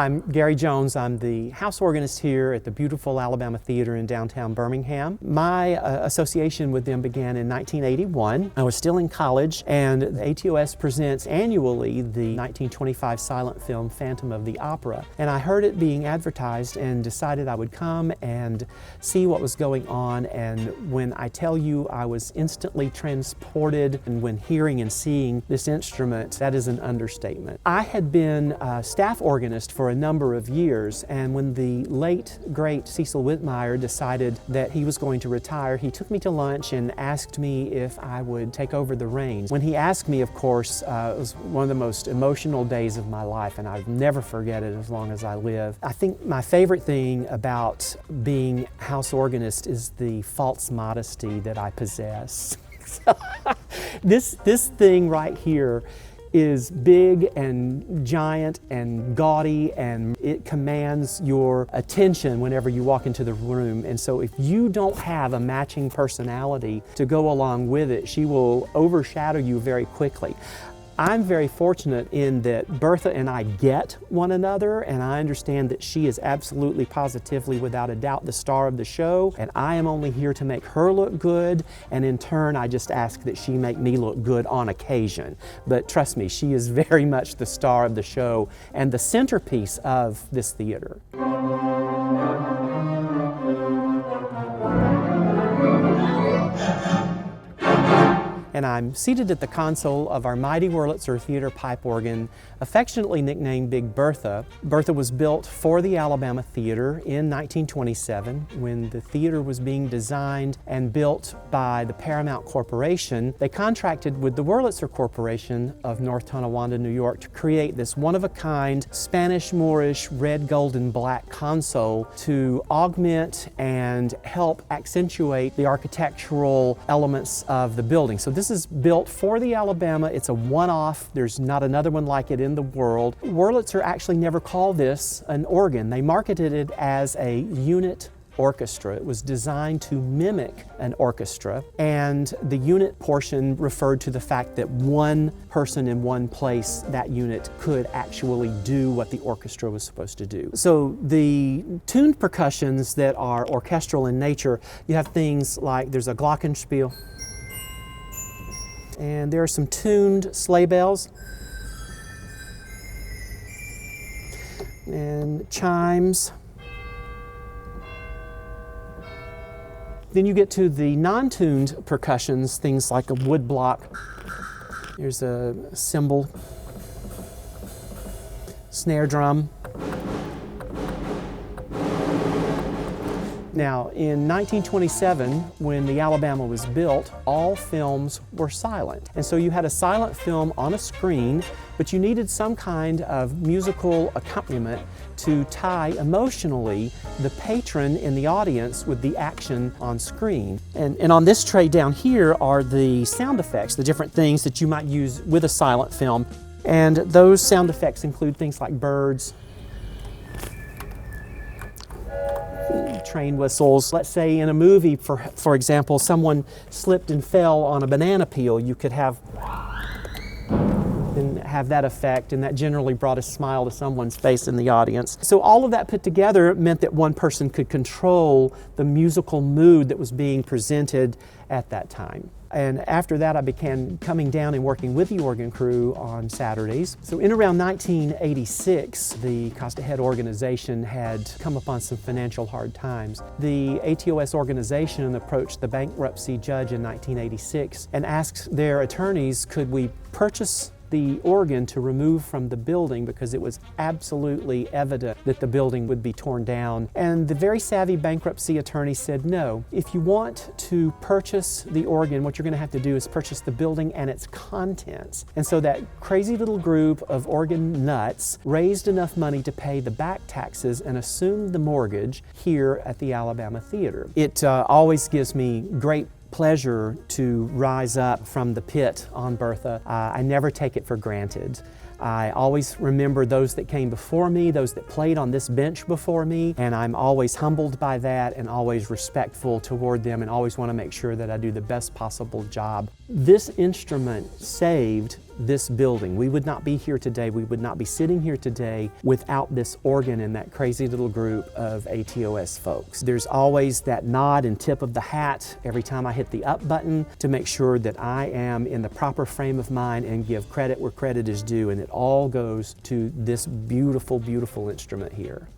I'm Gary Jones. I'm the house organist here at the beautiful Alabama Theater in downtown Birmingham. My association with them began in 1981. I was still in college, and the ATOS presents annually the 1925 silent film Phantom of the Opera. And I heard it being advertised and decided I would come and see what was going on. And when I tell you I was instantly transported, and when hearing and seeing this instrument, that is an understatement. I had been a staff organist for a number of years, and when the late, great Cecil Whitmire decided that he was going to retire, he took me to lunch and asked me if I would take over the reins. When he asked me, of course, it was one of the most emotional days of my life, and I'll never forget it as long as I live. I think my favorite thing about being house organist is the false modesty that I possess. This thing right here is big and giant and gaudy, and it commands your attention whenever you walk into the room. And so if you don't have a matching personality to go along with it, she will overshadow you very quickly. I'm very fortunate in that Bertha and I get one another, and I understand that she is absolutely, positively, without a doubt, the star of the show, and I am only here to make her look good, and in turn I just ask that she make me look good on occasion. But trust me, she is very much the star of the show and the centerpiece of this theater. And I'm seated at the console of our mighty Wurlitzer theater pipe organ, affectionately nicknamed Big Bertha. Bertha was built for the Alabama Theater in 1927. When the theater was being designed and built by the Paramount Corporation, they contracted with the Wurlitzer Corporation of North Tonawanda, New York, to create this one-of-a-kind Spanish Moorish red, gold, and black console to augment and help accentuate the architectural elements of the building. So this is built for the Alabama. It's a one-off. There's not another one like it in the world. Wurlitzer actually never called this an organ. They marketed it as a unit orchestra. It was designed to mimic an orchestra, and the unit portion referred to the fact that one person in one place, that unit, could actually do what the orchestra was supposed to do. So the tuned percussions that are orchestral in nature, you have things like there's a glockenspiel, and there are some tuned sleigh bells and chimes. Then you get to the non-tuned percussions, things like a wood block. There's a cymbal, snare drum. Now, in 1927, when the Alabama was built, all films were silent. And so you had a silent film on a screen, but you needed some kind of musical accompaniment to tie emotionally the patron in the audience with the action on screen. And on this tray down here are the sound effects, the different things that you might use with a silent film. And those sound effects include things like birds, train whistles. Let's say in a movie, for example, someone slipped and fell on a banana peel, you could have that effect, and that generally brought a smile to someone's face in the audience. So all of that put together meant that one person could control the musical mood that was being presented at that time. And after that, I began coming down and working with the organ crew on Saturdays. So in around 1986, the Costa Head organization had come upon some financial hard times. The ATOS organization approached the bankruptcy judge in 1986 and asked their attorneys, could we purchase the organ to remove from the building because it was absolutely evident that the building would be torn down. And the very savvy bankruptcy attorney said, no, if you want to purchase the organ, what you're going to have to do is purchase the building and its contents. And so that crazy little group of organ nuts raised enough money to pay the back taxes and assume the mortgage here at the Alabama Theater. It always gives me great pleasure to rise up from the pit on Bertha. I never take it for granted. I always remember those that came before me, those that played on this bench before me, and I'm always humbled by that and always respectful toward them and always want to make sure that I do the best possible job. This instrument saved this building. We would not be here today, we would not be sitting here today without this organ and that crazy little group of ATOS folks. There's always that nod and tip of the hat every time I hit the up button to make sure that I am in the proper frame of mind and give credit where credit is due, and it all goes to this beautiful, beautiful instrument here.